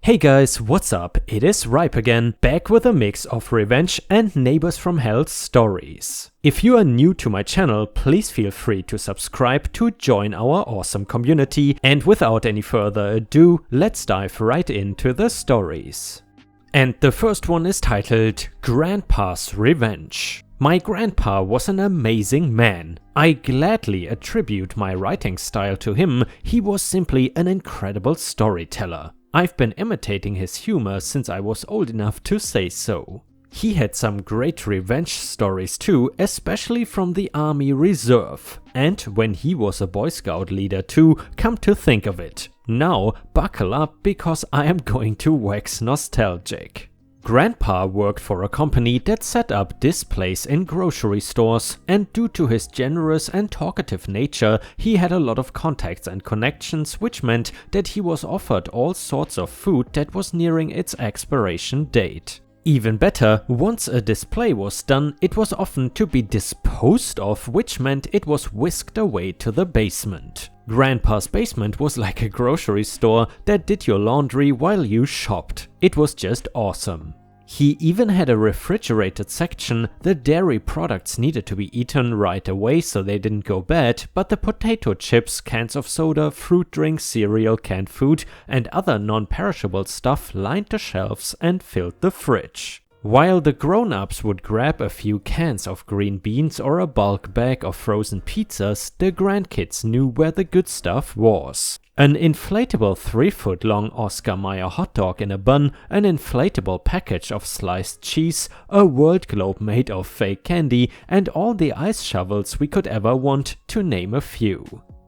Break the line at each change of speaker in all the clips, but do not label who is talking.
Hey guys, what's up? It is Ripe again, back with a mix of revenge and Neighbors from Hell stories. If you are new to my channel, please feel free to subscribe to join our awesome community, and without any further ado, let's dive right into the stories. And the first one is titled Grandpa's Revenge. My grandpa was an amazing man. I gladly attribute my writing style to him. He was simply an incredible storyteller. I've been imitating his humor since I was old enough to say so. He had some great revenge stories too, especially from the Army Reserve. And when he was a Boy Scout leader too, come to think of it. Now, buckle up because I am going to wax nostalgic. Grandpa worked for a company that set up displays in grocery stores, and due to his generous and talkative nature, he had a lot of contacts and connections, which meant that he was offered all sorts of food that was nearing its expiration date. Even better, once a display was done, it was often to be disposed of, which meant it was whisked away to the basement. Grandpa's basement was like a grocery store that did your laundry while you shopped. It was just awesome. He even had a refrigerated section. The dairy products needed to be eaten right away so they didn't go bad, but the potato chips, cans of soda, fruit drinks, cereal, canned food, and other non-perishable stuff lined the shelves and filled the fridge. While the grown-ups would grab a few cans of green beans or a bulk bag of frozen pizzas, the grandkids knew where the good stuff was. An inflatable 3-foot-long Oscar Mayer hot dog in a bun, an inflatable package of sliced cheese, a world globe made of fake candy, and all the ice shovels we could ever want, to name a few.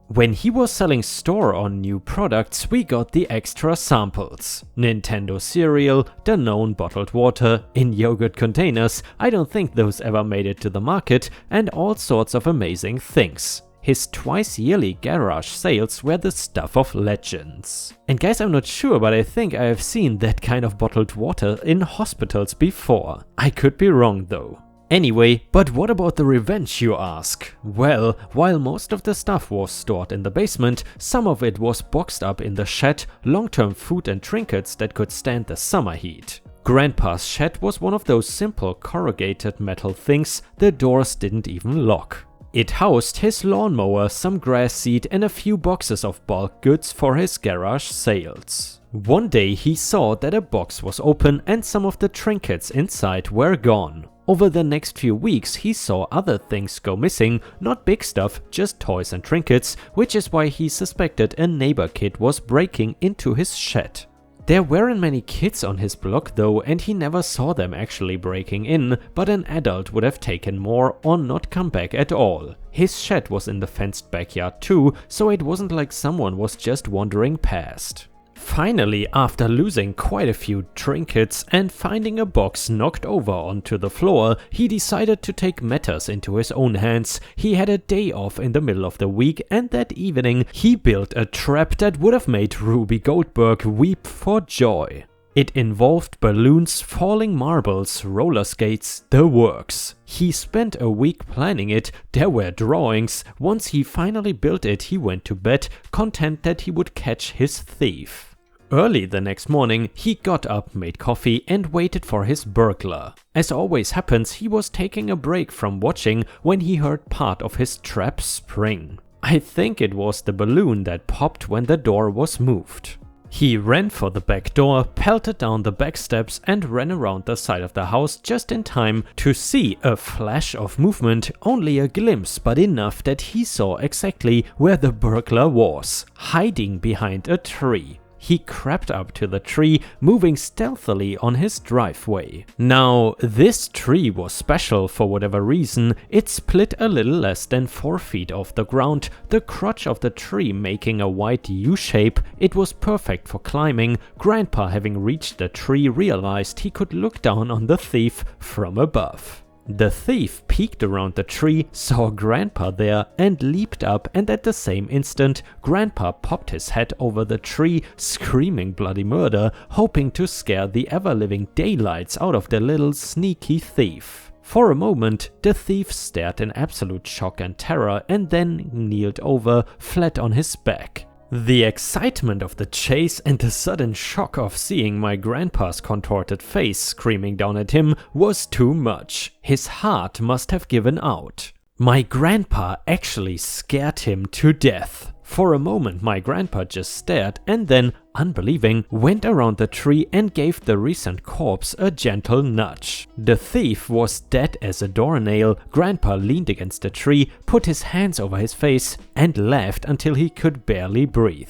When he was selling store on new products, we got the extra samples. Nintendo cereal, Danone bottled water, in yogurt containers, I don't think those ever made it to the market, and all sorts of amazing things. His twice-yearly garage sales were the stuff of legends. And guys, I'm not sure, but I think I have seen that kind of bottled water in hospitals before. I could be wrong though. Anyway, but what about the revenge, you ask? Well, while most of the stuff was stored in the basement, some of it was boxed up in the shed, long-term food and trinkets that could stand the summer heat. Grandpa's shed was one of those simple corrugated metal things. The doors didn't even lock. It housed his lawnmower, some grass seed, and a few boxes of bulk goods for his garage sales. One day he saw that a box was open and some of the trinkets inside were gone. Over the next few weeks he saw other things go missing, not big stuff, just toys and trinkets, which is why he suspected a neighbor kid was breaking into his shed. There weren't many kids on his block though, and he never saw them actually breaking in, but an adult would have taken more or not come back at all. His shed was in the fenced backyard too, so it wasn't like someone was just wandering past. Finally, after losing quite a few trinkets and finding a box knocked over onto the floor, he decided to take matters into his own hands. He had a day off in the middle of the week, and that evening he built a trap that would have made Ruby Goldberg weep for joy. It involved balloons, falling marbles, roller skates, the works. He spent a week planning it. There were drawings. Once he finally built it, he went to bed, content that he would catch his thief. Early the next morning, he got up, made coffee, and waited for his burglar. As always happens, he was taking a break from watching when he heard part of his trap spring. I think it was the balloon that popped when the door was moved. He ran for the back door, pelted down the back steps, and ran around the side of the house just in time to see a flash of movement, only a glimpse, but enough that he saw exactly where the burglar was, hiding behind a tree. He crept up to the tree, moving stealthily on his driveway. Now, this tree was special for whatever reason. It split a little less than 4 feet off the ground, the crotch of the tree making a wide U-shape. It was perfect for climbing. Grandpa, having reached the tree, realized he could look down on the thief from above. The thief peeked around the tree, saw Grandpa there, and leaped up, and at the same instant, Grandpa popped his head over the tree, screaming bloody murder, hoping to scare the ever-living daylights out of the little sneaky thief. For a moment, the thief stared in absolute shock and terror, and then kneeled over, flat on his back. The excitement of the chase and the sudden shock of seeing my grandpa's contorted face screaming down at him was too much. His heart must have given out. My grandpa actually scared him to death. For a moment my grandpa just stared and then, unbelieving, went around the tree and gave the recent corpse a gentle nudge. The thief was dead as a doornail. Grandpa leaned against the tree, put his hands over his face and laughed until he could barely breathe.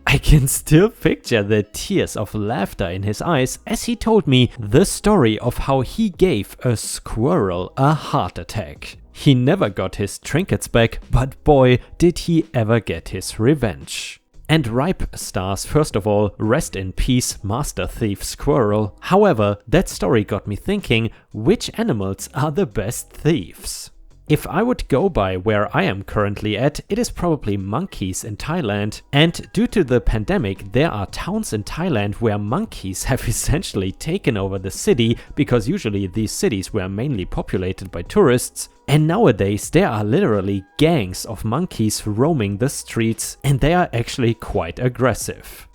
I can still picture the tears of laughter in his eyes as he told me the story of how he gave a squirrel a heart attack. He never got his trinkets back, but boy, did he ever get his revenge. And Ripe stars, first of all, rest in peace, Master Thief Squirrel. However, that story got me thinking, which animals are the best thieves? If I would go by where I am currently at, it is probably monkeys in Thailand. And due to the pandemic, there are towns in Thailand where monkeys have essentially taken over the city, because usually these cities were mainly populated by tourists. And nowadays there are literally gangs of monkeys roaming the streets, and they are actually quite aggressive.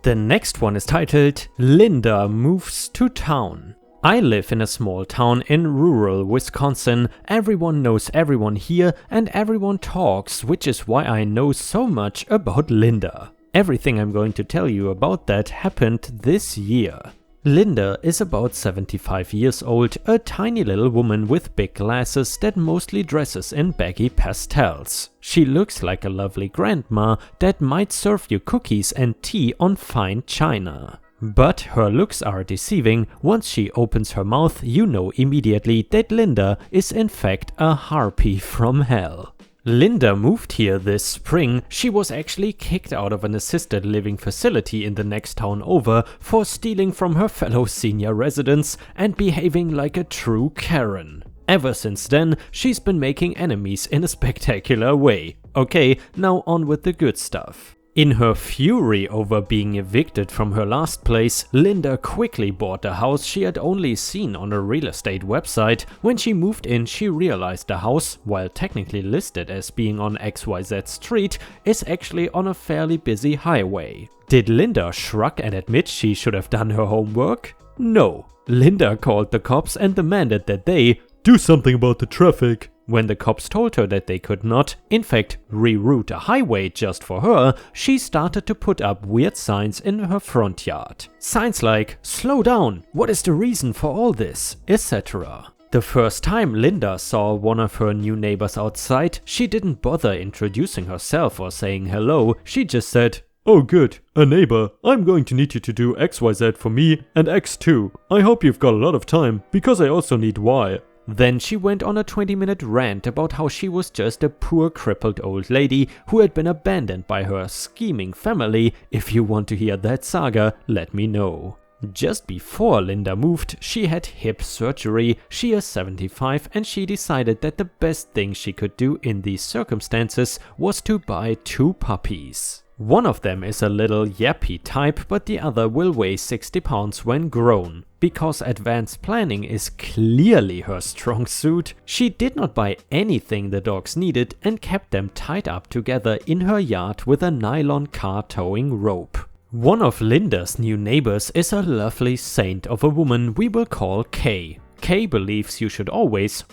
The next one is titled Linda Moves to Town. I live in a small town in rural Wisconsin. Everyone knows everyone here and everyone talks, which is why I know so much about Linda. Everything I'm going to tell you about that happened this year. Linda is about 75 years old, a tiny little woman with big glasses that mostly dresses in baggy pastels. She looks like a lovely grandma that might serve you cookies and tea on fine china. But her looks are deceiving. Once she opens her mouth, you know immediately that Linda is in fact a harpy from hell. Linda moved here this spring. She was actually kicked out of an assisted living facility in the next town over for stealing from her fellow senior residents and behaving like a true Karen. Ever since then, she's been making enemies in a spectacular way. Okay, now on with the good stuff. In her fury over being evicted from her last place, Linda quickly bought a house she had only seen on a real estate website. When she moved in, she realized the house, while technically listed as being on XYZ Street, is actually on a fairly busy highway. Did Linda shrug and admit she should have done her homework? No. Linda called the cops and demanded that they do something about the traffic. When the cops told her that they could not, in fact, reroute a highway just for her, she started to put up weird signs in her front yard. Signs like, "Slow down, what is the reason for all this?" etc. The first time Linda saw one of her new neighbors outside, she didn't bother introducing herself or saying hello. She just said, "Oh good, a neighbor, I'm going to need you to do XYZ for me and X too. I hope you've got a lot of time, because I also need Y." Then she went on a 20-minute rant about how she was just a poor crippled old lady who had been abandoned by her scheming family. If you want to hear that saga, let me know. Just before Linda moved, she had hip surgery. She is 75 and she decided that the best thing she could do in these circumstances was to buy 2 puppies. One of them is a little yappy type, but the other will weigh 60 pounds when grown. Because advanced planning is clearly her strong suit, she did not buy anything the dogs needed and kept them tied up together in her yard with a nylon car towing rope. One of Linda's new neighbors is a lovely saint of a woman we will call Kay. Kay believes you should always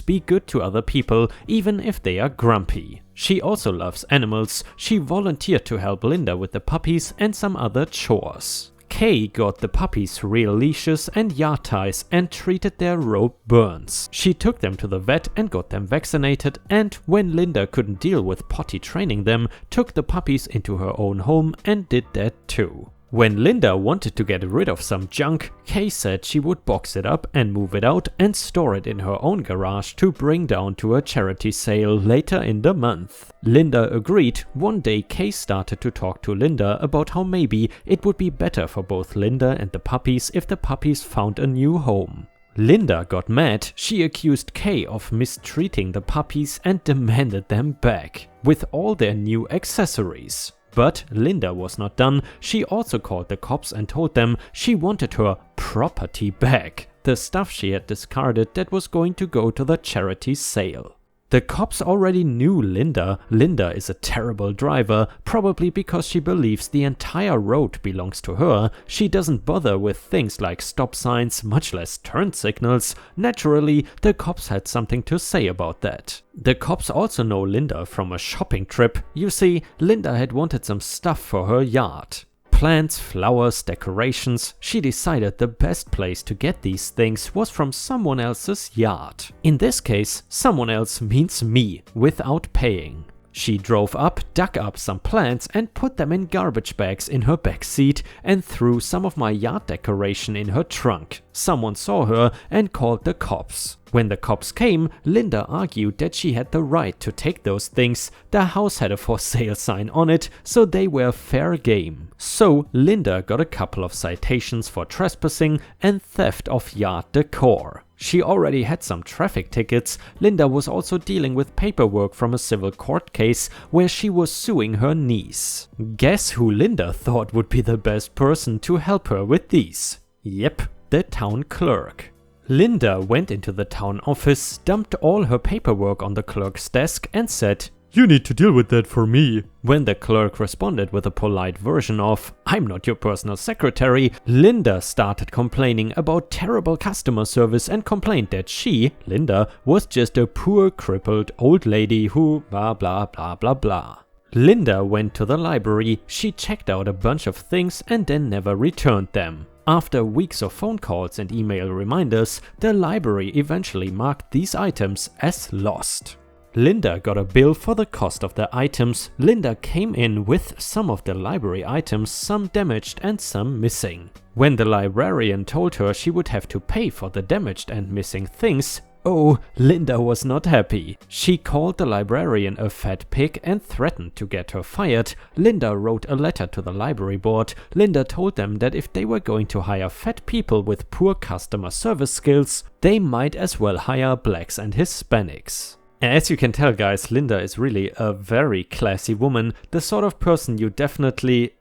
be good to other people, even if they are grumpy. She also loves animals. She volunteered to help Linda with the puppies and some other chores. Kay got the puppies real leashes and yard ties and treated their rope burns. She took them to the vet and got them vaccinated, and when Linda couldn't deal with potty training them, took the puppies into her own home and did that too. When Linda wanted to get rid of some junk, Kay said she would box it up and move it out and store it in her own garage to bring down to a charity sale later in the month. Linda agreed. One day Kay started to talk to Linda about how maybe it would be better for both Linda and the puppies if the puppies found a new home. Linda got mad. She accused Kay of mistreating the puppies and demanded them back, with all their new accessories. But Linda was not done. She also called the cops and told them she wanted her property back, the stuff she had discarded that was going to go to the charity sale. The The cops already knew Linda. Linda is a terrible driver, probably because she believes the entire road belongs to her. She doesn't bother with things like stop signs, much less turn signals. Naturally, the cops had something to say about that. The cops also know Linda from a shopping trip. You see, Linda had wanted some stuff for her yard. Plants, flowers, decorations. She decided the best place to get these things was from someone else's yard. In this case, someone else means me, without paying. She drove up, dug up some plants and put them in garbage bags in her back seat and threw some of my yard decoration in her trunk. Someone saw her and called the cops. When the cops came, Linda argued that she had the right to take those things. The house had a for sale sign on it, so they were fair game. So Linda got a couple of citations for trespassing and theft of yard decor. She already had some traffic tickets. Linda was also dealing with paperwork from a civil court case where she was suing her niece. Guess who Linda thought would be the best person to help her with these? Yep, the town clerk. Linda went into the town office, dumped all her paperwork on the clerk's desk and said, "You need to deal with that for me." When the clerk responded with a polite version of, "I'm not your personal secretary," Linda started complaining about terrible customer service and complained that she, Linda, was just a poor crippled old lady who blah blah blah blah blah. Linda went to the library, she checked out a bunch of things and then never returned them. After weeks of phone calls and email reminders, the library eventually marked these items as lost. Linda got a bill for the cost of the items. Linda came in with some of the library items, some damaged and some missing. When the librarian told her she would have to pay for the damaged and missing things, oh, Linda was not happy. She called the librarian a fat pig and threatened to get her fired. Linda wrote a letter to the library board. Linda told them that if they were going to hire fat people with poor customer service skills, they might as well hire blacks and Hispanics. As you can tell, guys, Linda is really a very classy woman, the sort of person you definitely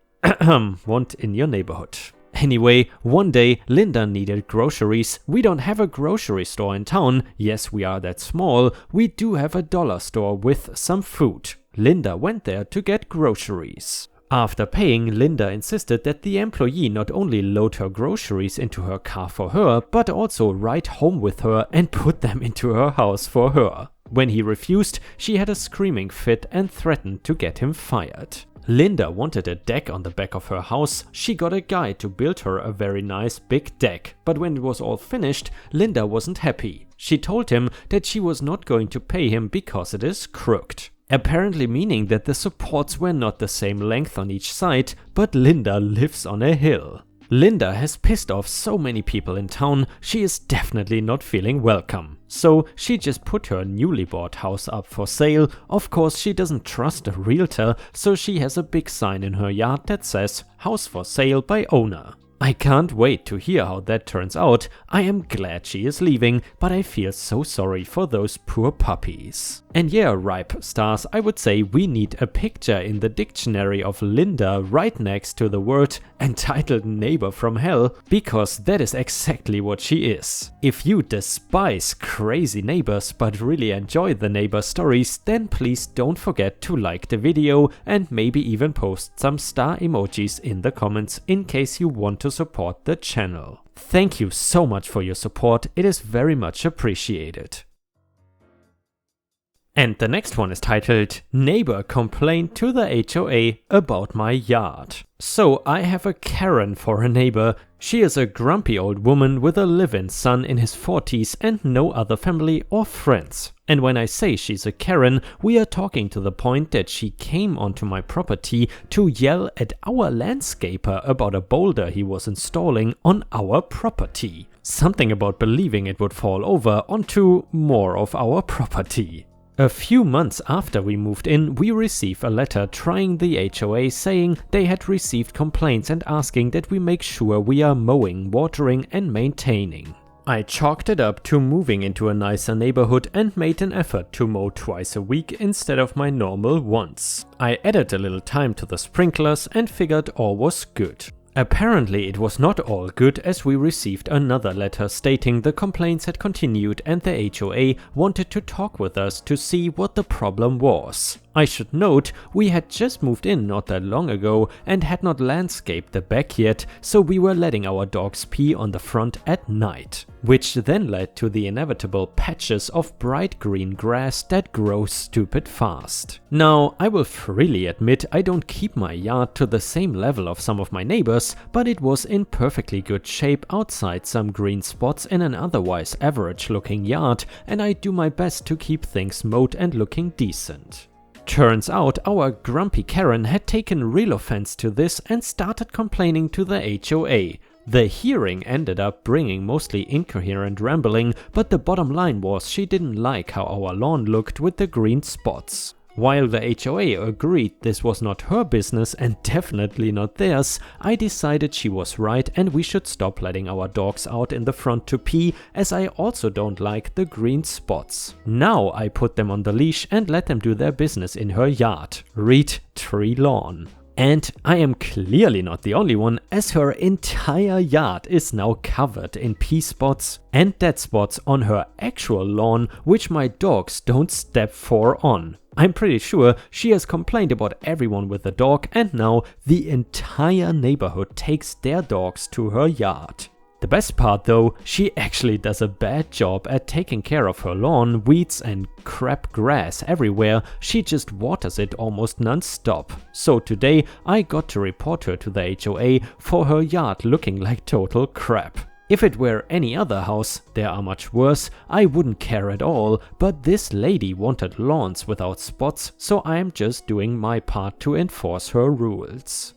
want in your neighborhood. Anyway, one day Linda needed groceries. We don't have a grocery store in town. Yes, we are that small. We do have a dollar store with some food. Linda went there to get groceries. After paying, Linda insisted that the employee not only load her groceries into her car for her, but also ride home with her and put them into her house for her. When he refused, she had a screaming fit and threatened to get him fired. Linda wanted a deck on the back of her house. She got a guy to build her a very nice big deck, but when it was all finished, Linda wasn't happy. She told him that she was not going to pay him because it is crooked. Apparently meaning that the supports were not the same length on each side, but Linda lives on a hill. Linda has pissed off so many people in town, she is definitely not feeling welcome. So she just put her newly bought house up for sale. Of course she doesn't trust a realtor, so she has a big sign in her yard that says "House for sale by owner." I can't wait to hear how that turns out. I am glad she is leaving, but I feel so sorry for those poor puppies. And yeah, Ripe Stars, I would say we need a picture in the dictionary of Linda right next to the word entitled Neighbor from Hell, because that is exactly what she is. If you despise crazy neighbors but really enjoy the neighbor stories, then please don't forget to like the video and maybe even post some star emojis in the comments in case you want to support the channel. Thank you so much for your support, it is very much appreciated. And the next one is titled Neighbor Complained to the HOA About My Yard. So I have a Karen for a neighbor. She is a grumpy old woman with a live-in son in his 40s and no other family or friends. And when I say she's a Karen, we are talking to the point that she came onto my property to yell at our landscaper about a boulder he was installing on our property. Something about believing it would fall over onto more of our property. A few months after we moved in, we received a letter trying the HOA saying they had received complaints and asking that we make sure we are mowing, watering and maintaining. I chalked it up to moving into a nicer neighborhood and made an effort to mow twice a week instead of my normal once. I added a little time to the sprinklers and figured all was good. Apparently it was not all good, as we received another letter stating the complaints had continued and the HOA wanted to talk with us to see what the problem was. I should note, we had just moved in not that long ago and had not landscaped the back yet, so we were letting our dogs pee on the front at night, which then led to the inevitable patches of bright green grass that grows stupid fast. Now, I will freely admit I don't keep my yard to the same level of some of my neighbors, but it was in perfectly good shape outside some green spots in an otherwise average looking yard, and I do my best to keep things mowed and looking decent. Turns out our grumpy Karen had taken real offense to this and started complaining to the HOA. The hearing ended up bringing mostly incoherent rambling, but the bottom line was she didn't like how our lawn looked with the green spots. While the HOA agreed this was not her business and definitely not theirs, I decided she was right and we should stop letting our dogs out in the front to pee, as I also don't like the green spots. Now I put them on the leash and let them do their business in her yard. Read tree lawn. And I am clearly not the only one, as her entire yard is now covered in pee spots and dead spots on her actual lawn, which my dogs don't step for on. I'm pretty sure she has complained about everyone with a dog, and now the entire neighborhood takes their dogs to her yard. The best part though, she actually does a bad job at taking care of her lawn, weeds and crap grass everywhere. She just waters it almost non-stop. So today I got to report her to the HOA for her yard looking like total crap. If it were any other house, there are much worse, I wouldn't care at all, but this lady wanted lawns without spots, so I'm just doing my part to enforce her rules.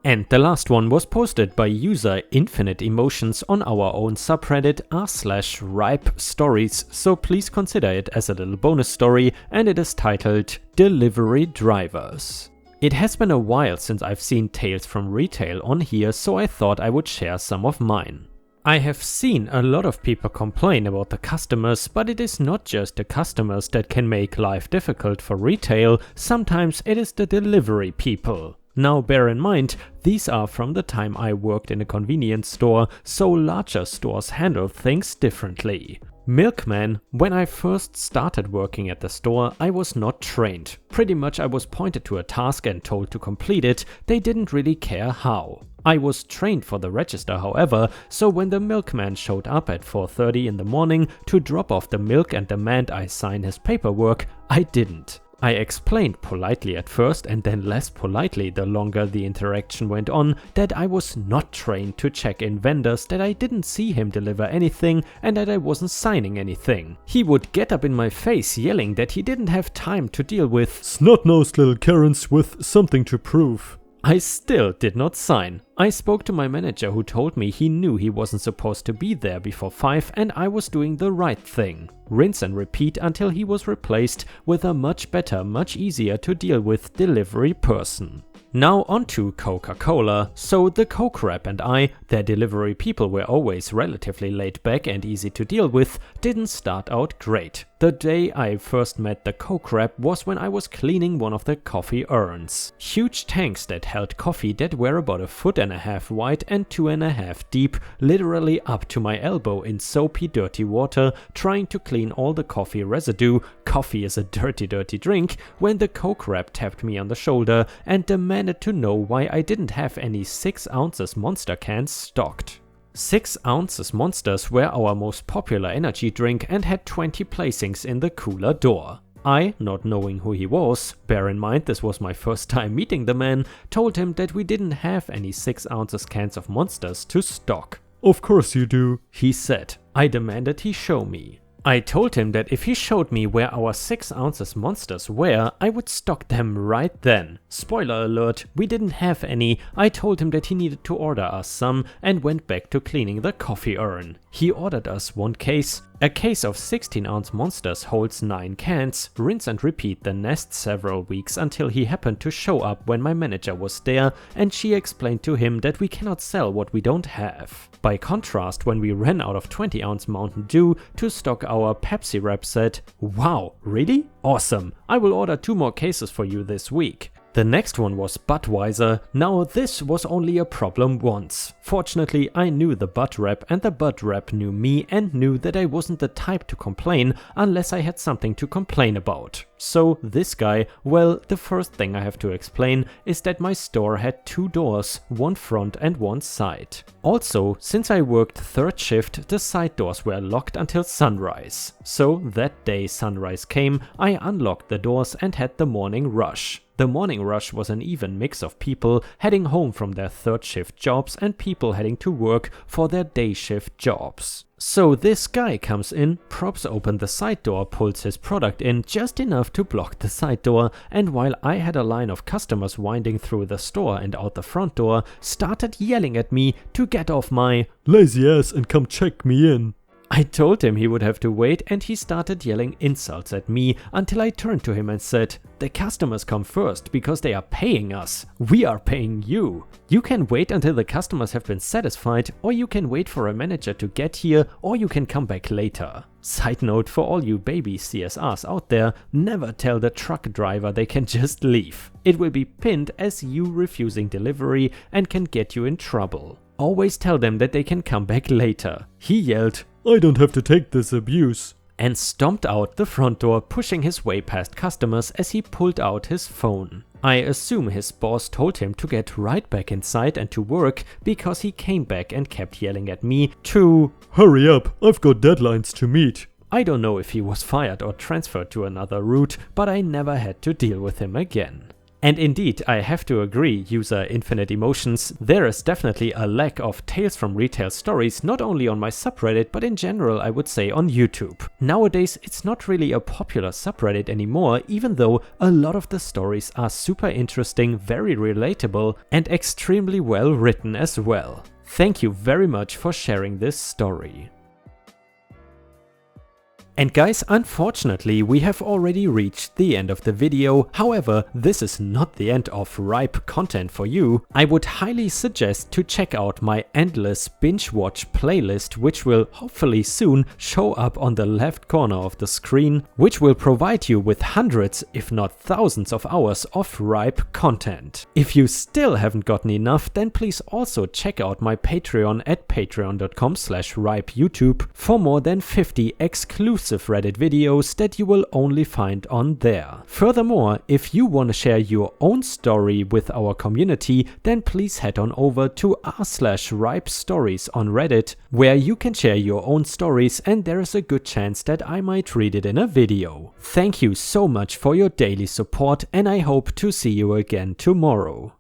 And the last one was posted by user Infinite Emotions on our own subreddit r/ripe stories, so please consider it as a little bonus story, and it is titled Delivery Drivers. It has been a while since I've seen tales from retail on here, so I thought I would share some of mine. I have seen a lot of people complain about the customers, but it is not just the customers that can make life difficult for retail, sometimes it is the delivery people. Now bear in mind, these are from the time I worked in a convenience store, so larger stores handle things differently. Milkman, when I first started working at the store, I was not trained. Pretty much I was pointed to a task and told to complete it, they didn't really care how. I was trained for the register however, so when the milkman showed up at 4:30 in the morning to drop off the milk and demand I sign his paperwork, I didn't. I explained politely at first and then less politely the longer the interaction went on that I was not trained to check in vendors, that I didn't see him deliver anything and that I wasn't signing anything. He would get up in my face yelling that he didn't have time to deal with snot-nosed little Karens with something to prove. I still did not sign. I spoke to my manager who told me he knew he wasn't supposed to be there before 5 and I was doing the right thing. Rinse and repeat until he was replaced with a much better, much easier to deal with delivery person. Now on to Coca-Cola. So the Coke rep and I, their delivery people were always relatively laid back and easy to deal with, didn't start out great. The day I first met the Coke rep was when I was cleaning one of the coffee urns. Huge tanks that held coffee that were about 1.5 feet wide and 2.5 feet deep, literally up to my elbow in soapy dirty water, trying to clean all the coffee residue. Coffee is a dirty drink, when the Coke rep tapped me on the shoulder and demanded to know why I didn't have any 6 ounces Monster cans stocked. 6 ounces Monsters were our most popular energy drink and had 20 placings in the cooler door. I, not knowing who he was, bear in mind this was my first time meeting the man, told him that we didn't have any 6 ounces cans of Monsters to stock. "Of course you do," he said. I demanded he show me. I told him that if he showed me where our 6 ounces Monsters were, I would stock them right then. Spoiler alert, we didn't have any. I told him that he needed to order us some and went back to cleaning the coffee urn. He ordered us 1 case. A case of 16-ounce Monsters holds 9 cans. Rinse and repeat the nest several weeks until he happened to show up when my manager was there and she explained to him that we cannot sell what we don't have. By contrast, when we ran out of 20-ounce Mountain Dew to stock our Pepsi rep said, "Wow, really? Awesome. I will order 2 more cases for you this week." The next one was Budweiser. Now this was only a problem once. Fortunately, I knew the Bud rep and the Bud rep knew me and knew that I wasn't the type to complain unless I had something to complain about. So this guy, well, the first thing I have to explain is that my store had 2 doors, one front and one side. Also, since I worked 3rd shift, the side doors were locked until sunrise. So that day sunrise came, I unlocked the doors and had the morning rush. The morning rush was an even mix of people heading home from their 3rd shift jobs and people heading to work for their day shift jobs. So this guy comes in, props open the side door, pulls his product in just enough to block the side door, and while I had a line of customers winding through the store and out the front door, started yelling at me to get off my lazy ass and come check me in. I told him he would have to wait, and he started yelling insults at me until I turned to him and said, "The customers come first because they are paying us. We are paying you. You can wait until the customers have been satisfied, or you can wait for a manager to get here, or you can come back later." Side note for all you baby CSRs out there, never tell the truck driver they can just leave. It will be pinned as you refusing delivery and can get you in trouble. Always tell them that they can come back later. He yelled, "I don't have to take this abuse," and stomped out the front door, pushing his way past customers as he pulled out his phone. I assume his boss told him to get right back inside and to work because he came back and kept yelling at me to hurry up, I've got deadlines to meet. I don't know if he was fired or transferred to another route, but I never had to deal with him again. And indeed, I have to agree, user Infinite Emotions, there is definitely a lack of Tales from Retail stories, not only on my subreddit, but in general I would say on YouTube. Nowadays it's not really a popular subreddit anymore, even though a lot of the stories are super interesting, very relatable, and extremely well written as well. Thank you very much for sharing this story. And guys, unfortunately we have already reached the end of the video. However, this is not the end of ripe content for you. I would highly suggest to check out my endless binge watch playlist, which will hopefully soon show up on the left corner of the screen, which will provide you with hundreds if not thousands of hours of ripe content. If you still haven't gotten enough, then please also check out my Patreon at patreon.com/ripeyoutube for more than 50 exclusive Reddit videos that you will only find on there. Furthermore, if you want to share your own story with our community, then please head on over to r/ripestories on Reddit, where you can share your own stories and there is a good chance that I might read it in a video. Thank you so much for your daily support and I hope to see you again tomorrow.